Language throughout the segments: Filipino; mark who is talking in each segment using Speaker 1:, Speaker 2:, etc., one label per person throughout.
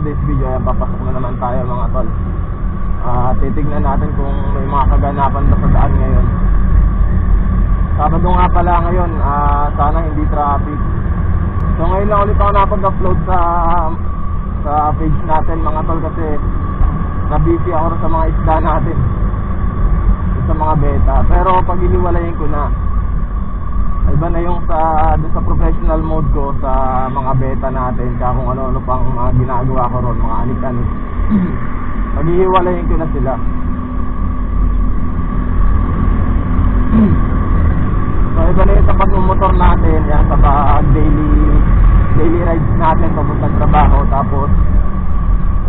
Speaker 1: today's video, ayan, papasok na naman tayo mga tol. Titignan natin kung may mga kaganapan ba sa daan ngayon. Sabado nga pala ngayon, sana hindi traffic. So ngayon lang ulit ako napag-upload sa page natin mga tol, kasi na-busy ako sa mga isda natin, sa mga beta. Pero pag iniwalayin ko na, iba na yung sa professional mode ko sa mga beta natin, kaya kung ano pang mga ginagawa ko ron, mga anik-anik. Pag-ihiwalayin ko na sila. So iba na yung sa pagmumotor natin, yan, sa daily rides natin papuntang trabaho. Tapos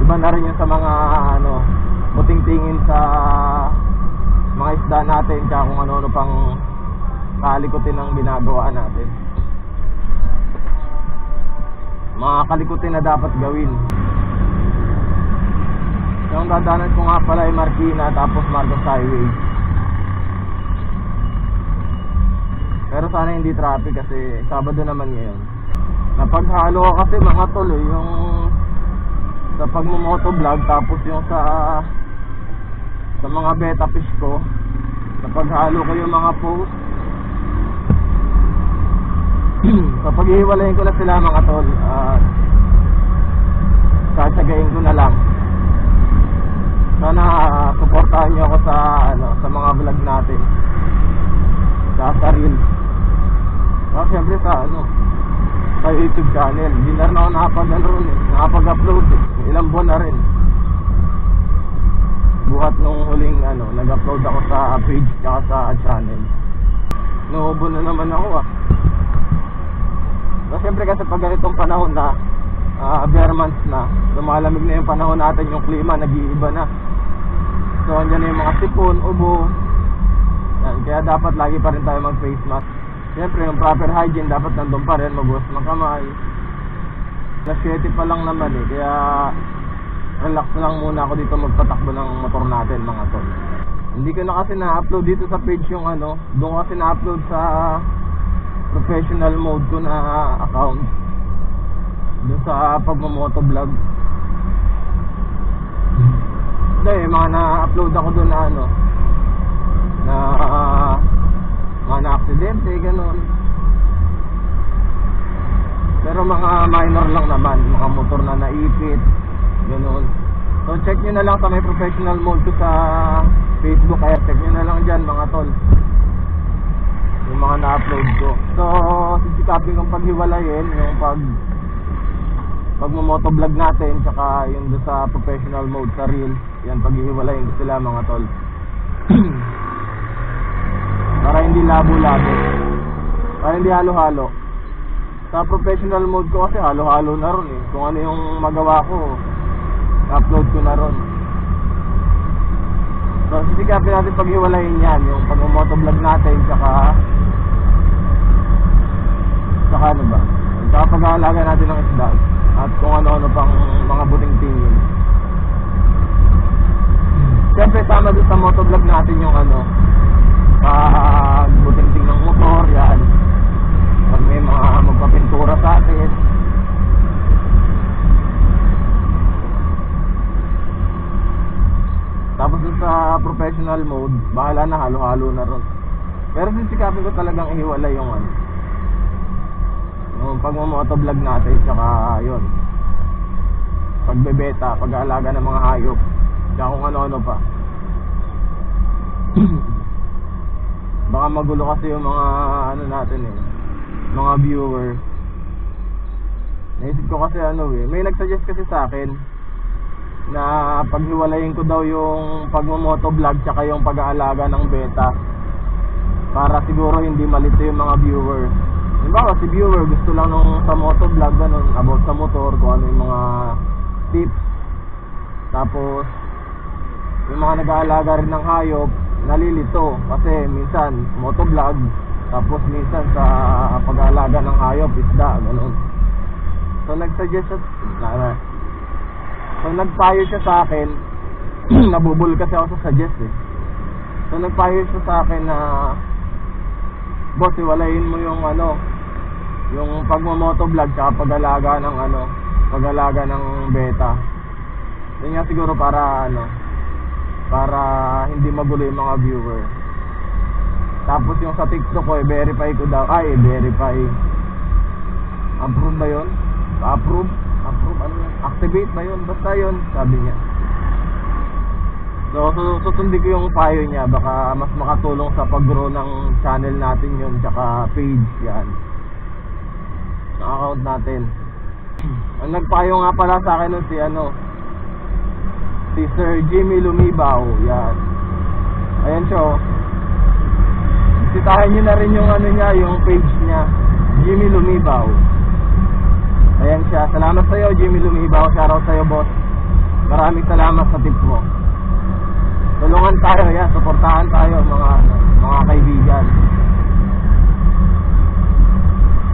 Speaker 1: iba na rin yung sa mga puting tingin sa mga isda natin, kaya kung ano pang kalikutin ang ginagawa natin, mga kalikutin na dapat gawin. Yung dadanan ko nga pala ay Marikina, tapos Marcos Highway. Pero sana hindi traffic kasi Sabado naman ngayon. Napaghalo ko kasi mga tol, yung sa pagmumotovlog, tapos yung sa mga beta fish ko, napaghalo ko yung mga post. So pag-ihiwalayin ko na sila mga tol, sasagayin ko na lang. Sana suportahan nyo ako sa mga vlog natin, sa reel. Siyempre sa YouTube channel. Hindi na rin ako nakapag-upload ilang buwan na rin, buhat nung huling nag-upload ako sa page at sa channel. Nauubo na naman ako So siyempre kasi pag ganitong panahon na bare months na, lumalamig na yung panahon natin, yung klima nag-iiba na. So andyan na yung mga sipon, ubo yan, kaya dapat lagi pa rin tayo mag face mask. Siyempre yung proper hygiene dapat nandun pa rin, magbuhos ng kamay. Alas 7 pa lang naman kaya relax lang muna ako dito magpatakbo ng motor natin mga tol. Hindi ko na kasi na-upload dito sa page yung doon kasi na-upload sa professional mode ko na account, doon sa pagmamotovlog. Hindi, mga na-upload ako doon na mga na-aksidente, gano'n. Pero mga minor lang naman, mga motor na naipit, gano'n. So check nyo na lang sa may professional mode ko sa Facebook, kaya check nyo na lang dyan mga tol, yung mga na-upload ko. So sisikapin kong paghiwalayin yung pagmamotovlog natin, tsaka yung doon sa professional mode sa reel. Yan, paghihiwalayin ko sila mga tol. Para hindi labo-labo, para hindi halo-halo. Sa professional mode ko kasi halo-halo na ron kung ano yung magawa ko, upload ko na ron. So sisikapin natin paghiwalayin yan, yung pagmamotovlog natin, tsaka pag-aalaga natin ng isda, at kung ano-ano pang mga buting tingin. Siyempre sama doon sa motovlog natin yung pag buting ting ng motor, yan, pag may mga magpapintura sa atin. Tapos doon sa professional mode, bahala na, halo-halo na ron. Pero sisikapin ko talagang ihiwalay yung yung pagmamotovlog natin, tsaka yun, pagbebeta, pag-aalaga ng mga hayop, tsaka kung ano-ano pa. Baka magulo kasi yung mga natin mga viewer. Naisip ko kasi may nagsuggest kasi sa akin na paghiwalayin ko daw yung pagmamotovlog tsaka yung pag-aalaga ng beta, para siguro hindi malito yung mga viewer. Diba si viewer gusto lang nung sa motovlog about sa motor, kung ano yung mga tips. Tapos yung mga nag-aalaga rin ng hayop nalilito kasi minsan motovlog, tapos minsan sa pag-aalaga ng hayop, isda, gano'n. So nagsuggest so nagpayo siya sa akin nabubul kasi ako sa suggest So nagpayo siya sa akin na, boss, iwalayin mo yung yung pagmamotovlog tsaka pag-alaga ng pag-alaga ng beta. Yun nga siguro para para hindi magulo yung mga viewer. Tapos yung sa TikTok ko, verify ko daw. Verify. Approve ba yun? Approve? Ano yun? Activate ba yun? Basta yun, sabi niya. So susundin ko yung payo niya. Baka mas makatulong sa pag-grow ng channel natin yun. Tsaka page yan, ng account natin. Ang nagpayo nga pala sa akin nun si Sir Jimmy Lumibaw. Yan. Ayan siya, oh. Bisitahin nyo na rin yung niya, yung page niya, Jimmy Lumibaw. Ayan siya. Salamat sa'yo, Jimmy Lumibaw. Shoutout sa'yo, boss. Maraming salamat sa tip mo. Tulungan tayo, yan. Suportahan tayo, mga kaibigan.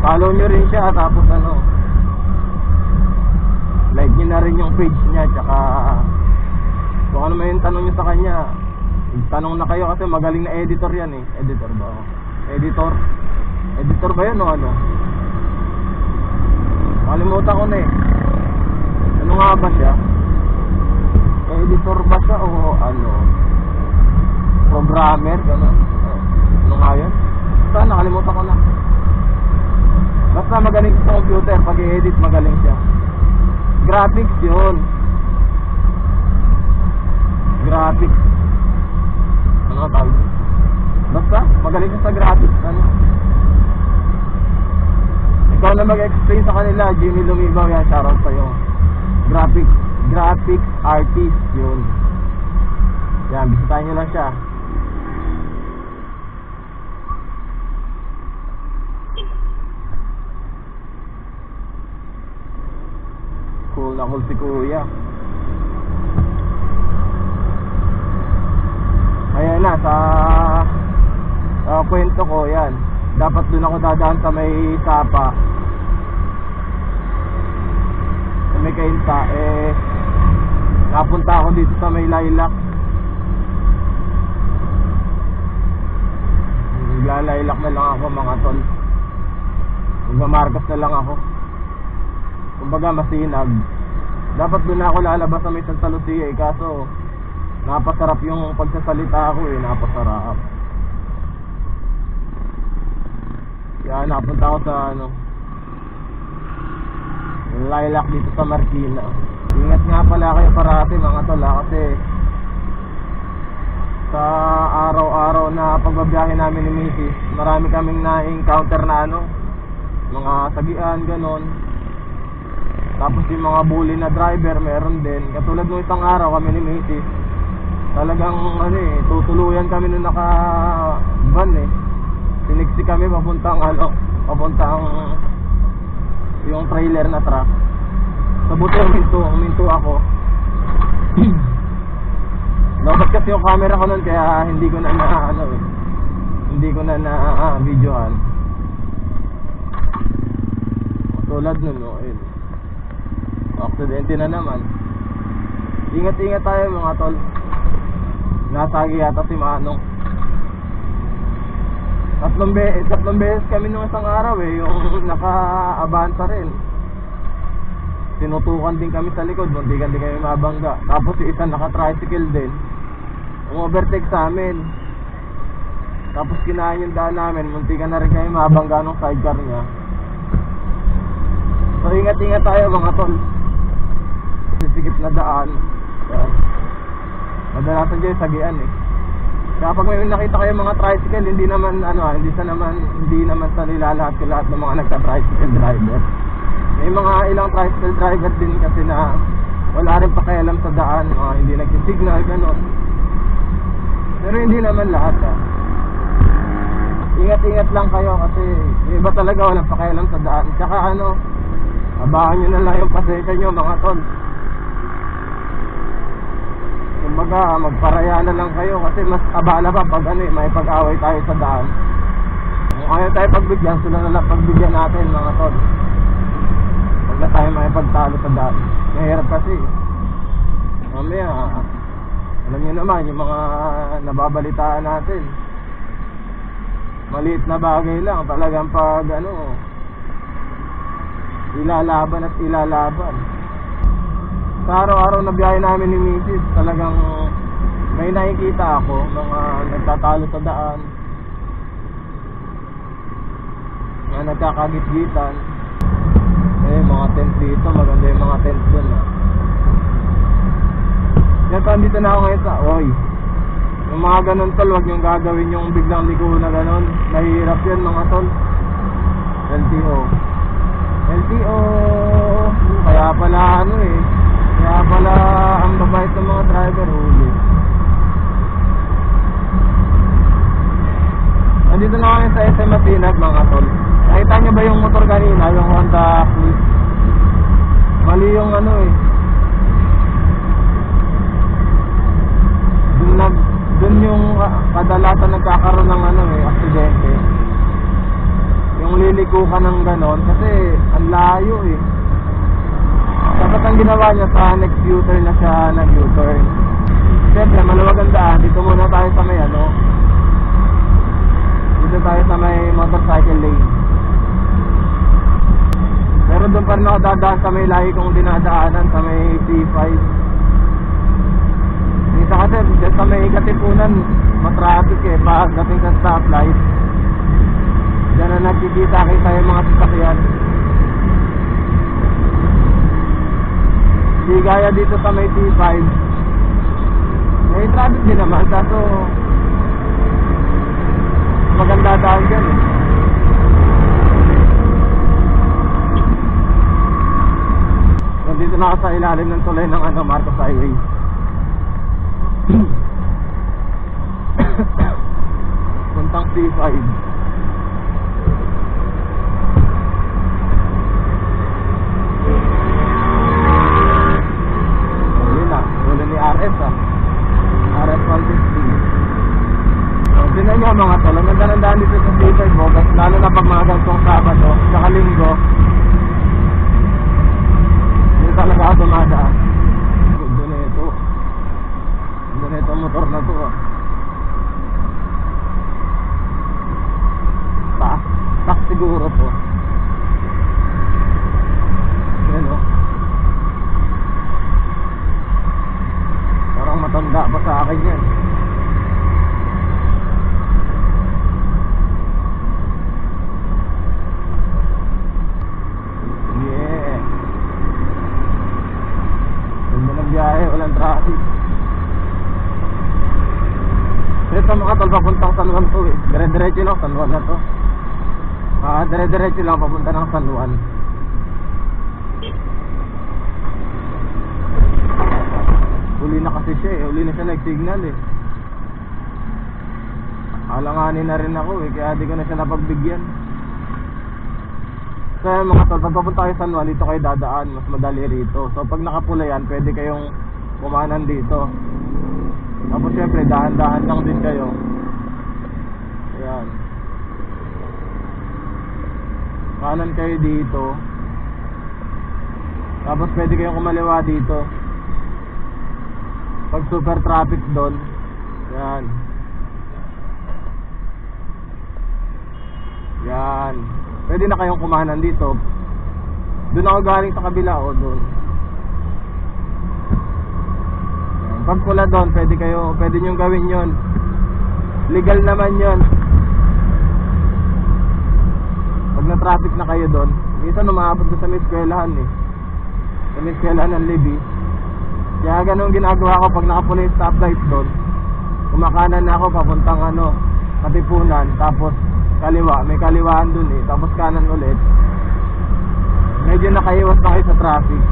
Speaker 1: Follow nyo rin siya. Tapos like nyo na rin yung page niya. Tsaka kung ano may yung tanong nyo sa kanya, tanong na kayo kasi magaling na editor yan eh. Editor ba? Editor ba yan o ano? Nakalimutan ko na eh. Ano nga ba siya? Editor ba siya o programmer, gano'n? Ano nga yun? Basta nakalimutan ko na. Basta magaling sa computer. Pag i-edit magaling siya. Graphics yun. Graphics. Ano tawag? Basta magaling siya sa graphics. Ikaw na mag-explain sa kanila, Jimmy Lumibaw, yan, shoutout sa'yo. Graphics artist yun. Yan, bisitahin nyo lang siya. Cool na cool si Kuya. Ayan na, sa kwento ko, yan. Dapat dun ako dadaan sa may sapa, sa may kainta. Napunta ako dito sa may lilac. Nagla-lilac na lang ako, mga tol. Magmamarkas na lang ako. Kumbaga masinag. Dapat dun ako lalabas sa may Santa Lucia kaso napasarap yung pagsasalita ko napasarap. Kaya napunta ako sa lilac dito sa Marikina. Ingat nga pala kayo parati, mga tol, kasi sa araw-araw na pagbabiyahe namin ni Mrs., marami kaming na-encounter na mga sagian, ganon. Tapos yung mga bully na driver, meron din. Katulad nung isang araw kami ni Mrs., talagang tutuluyan kami nung naka-van Siniksi kami papuntang yung trailer na truck. Sabuti huminto ako. Dapat kasi yung camera ko nun, kaya hindi ko na videohan. Tulad nun, aksidente na naman. Ingat-ingat tayo, mga tol. Nasagi yata si Manong. Tatlong beses kami nung isang araw yung naka-abanta rin. Tinutukan din kami sa likod, muntikan din kami mabangga. Tapos yung isa naka-tricycle din, overtake sa amin. Tapos kinain yung daan namin, muntikan na rin kami mabangga ng sidecar niya. So ingat-ingat tayo, mga tol. Sisigit na daan. Madalasan dyan yung sagian Kaya pag may nakita kayo mga tricycle, hindi naman sa nilalahat ko lahat ng mga nagka-tricycle driver. May mga ilang tricycle driver din kasi na wala rin pakialam sa daan, hindi nagsisignal, gano'n. Pero hindi naman lahat Ingat-ingat lang kayo kasi yung iba talaga walang pakialam sa daan. Tsaka abahan nyo na lang yung pasensya nyo, mga tol. Kumbaga, magparaya na lang kayo kasi mas abala pa pag may pag-away tayo sa daan. Kung ayaw tayo pagbigyan, sila na lang pagbigyan natin, mga tol. Pag na tayo may pagtalo sa daan. Mahirap kasi. Mamaya, alam nyo naman, yung mga nababalitaan natin, maliit na bagay lang, talagang pag ilalaban at ilalaban. Sa araw-araw na biyahe namin ni Mrs., talagang may nakikita ako mga nagtatalo sa daan, mga nagkakagit-gitan. Mga tent dito, maganda yung mga tent dun Yan, dito na ako ngayon sa yung mga ganun tol, wag yung gagawin yung biglang liko na ganun. Nahihirap yan mga tol. LTO kaya pala kaya pala ang babait ng mga driver huli. Nandito na kami sa SM Matinag mga tol. Nakita nyo ba yung motor kanina, yung Honda Click? Mali yung dun yung kadalasan nagkakaroon ng aksidente. Yung liliko ka ng ganon kasi ang layo dapat ang ginawa niya sa next U-turn na siya nag-U-turn. Siyempre maluwag ang daan. Dito muna tayo sa may dito tayo sa may motorcycle lane. Pero doon pa rin ako dadaan sa may lahi kong dinadaanan sa may C5. Minsan kasi dyan sa may Katipunan matraffic pagdating sa stoplight. Diyan na nagkikita-kita yung mga sasakyan. Di gaya dito sa may T5, may traffic din naman, kaso maganda daan dyan Nandito na ako sa ilalim ng tulay ng Marcos Highway. Puntang T5. RS RS 150. So, tinan nyo mga tol, ang ganda-gandaan dito sa T5 lalo na pag mga gantong Sabado saka Linggo. Hindi talaga ako dumadaan. Doon ito motor na to tak siguro to. Parang matanda pa sa akin yan. Ganda ng biyahe, walang traffic. Ito mga tol, papuntang San Juan to Dire-diretso lang, San Juan na to. Dire-diretso lang papunta ng San Juan. Huli na kasi siya huli na siya nag-signal Alanganin na rin ako kaya di ko na siya napagbigyan. So mga tol, pag papunta kayo San Juan, dito kayo dadaan, mas madali rito. So pag nakapula yan, pwede kayong kumanan dito. Tapos syempre dahan-dahan lang din kayo. Ayan, kanan kayo dito, tapos pwede kayong kumaliwa dito pag super traffic doon. Yan. Yan. Pwede na kayong kumanan dito. Doon ako galing sa kabila doon. Yan. Pag pula doon, pwede nyo gawin yon. Legal naman yon. Pag na-traffic na kayo doon, minsan umaabot doon sa may eskwelahan sa may eskwelahan ng Libby. Kaya ganun ginagawa ko pag nakapula yung stoplight doon. Kumakanan na ako papuntang Katipunan, tapos kaliwa, may kaliwaan doon tapos kanan ulit. Medyo nakaiwas na kayo sa traffic.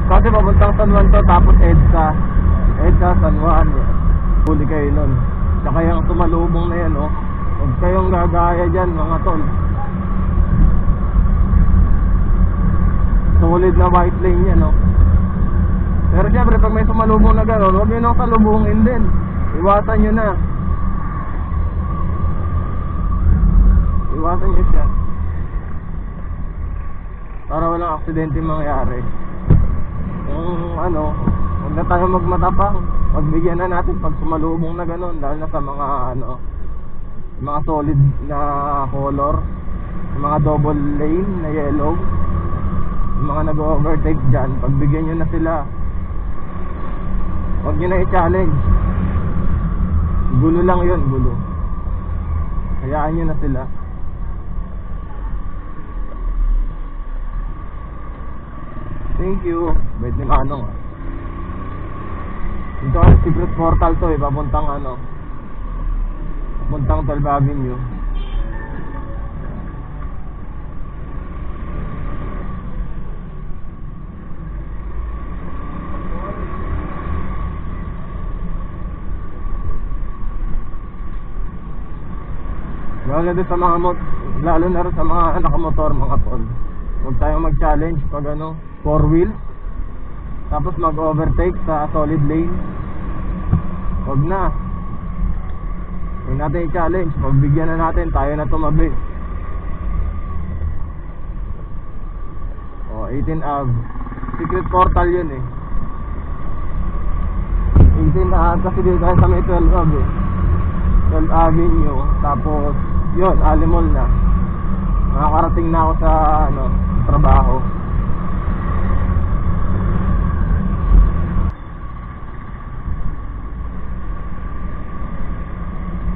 Speaker 1: Kasi papuntang San Juan to, tapos EDSA San Juan. Huli kayo nun. Tsaka yung tumalubong na yan huwag kayong gagaya dyan mga tol. Solid na white lane yan Pero syempre pag may sumalubong na gano'n, huwag nyo nang salubungin din. Iwasan nyo na. Iwasan nyo siya para walang aksidente mangyari. Kung huwag na tayo magmatapang. Pagbigyan na natin pag sumalubong na gano'n, lalo na sa mga mga solid na color, yung mga double lane na yellow, yung mga nag-overtake dyan, pagbigyan nyo na sila. Huwag nyo na i-challenge. Gulo lang yun, gulo. Hayaan nyo na sila. Thank you. Bait ni Manong ah. Ito ang secret portal to eh, papuntang ano, papuntang 12 Avenue. Lalo din sa mga lalo na rin sa mga nakamotor, mga tol. Huwag tayong mag-challenge pag ano, 4 wheels, tapos mag-overtake sa solid lane. Huwag na. Huwag natin i-challenge. Pagbigyan na natin, tayo na tumabi. O, 18 Ave. Secret portal yun eh. 18 Ave kasi dito tayo sa may 12 Ave eh. 12 Avenue. Tapos yun, Alimol na. Nakakarating na ako sa ano, trabaho.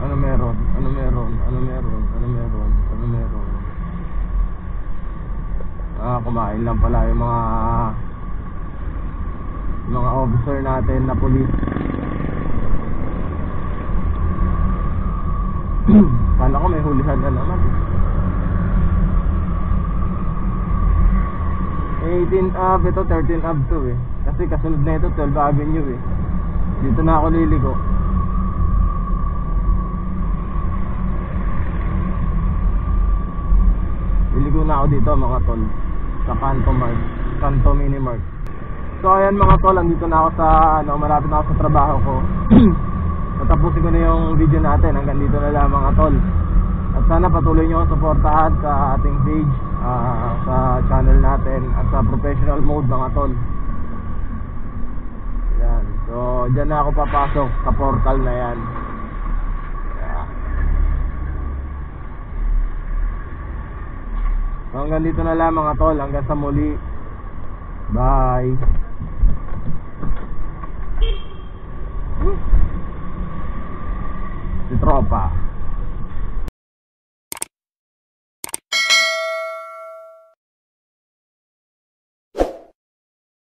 Speaker 1: Ano meron? Ano meron? Ano meron? Ano meron? Ano meron? Kumain lang pala yung mga officer natin na police. Kala ko may hulihan na naman. 18 Ave, ito 13 Ave to eh. Kasi kasunod na ito 12 Avenue eh. Dito na ako liliko. Liliko na ako dito mga tol, sa Kanto Mini Mart. So ayan mga tol, andito na ako sa ano, malapit na ako sa trabaho ko. Natapusin ko na yung video natin. Hanggang dito na lang mga tol. At sana patuloy nyo suportahan sa ating page, sa channel natin, at sa professional mode mga tol. Yan. So dyan na ako papasok sa portal na yan. Yeah. So hanggang dito na lang mga tol. Hanggang sa muli. Bye.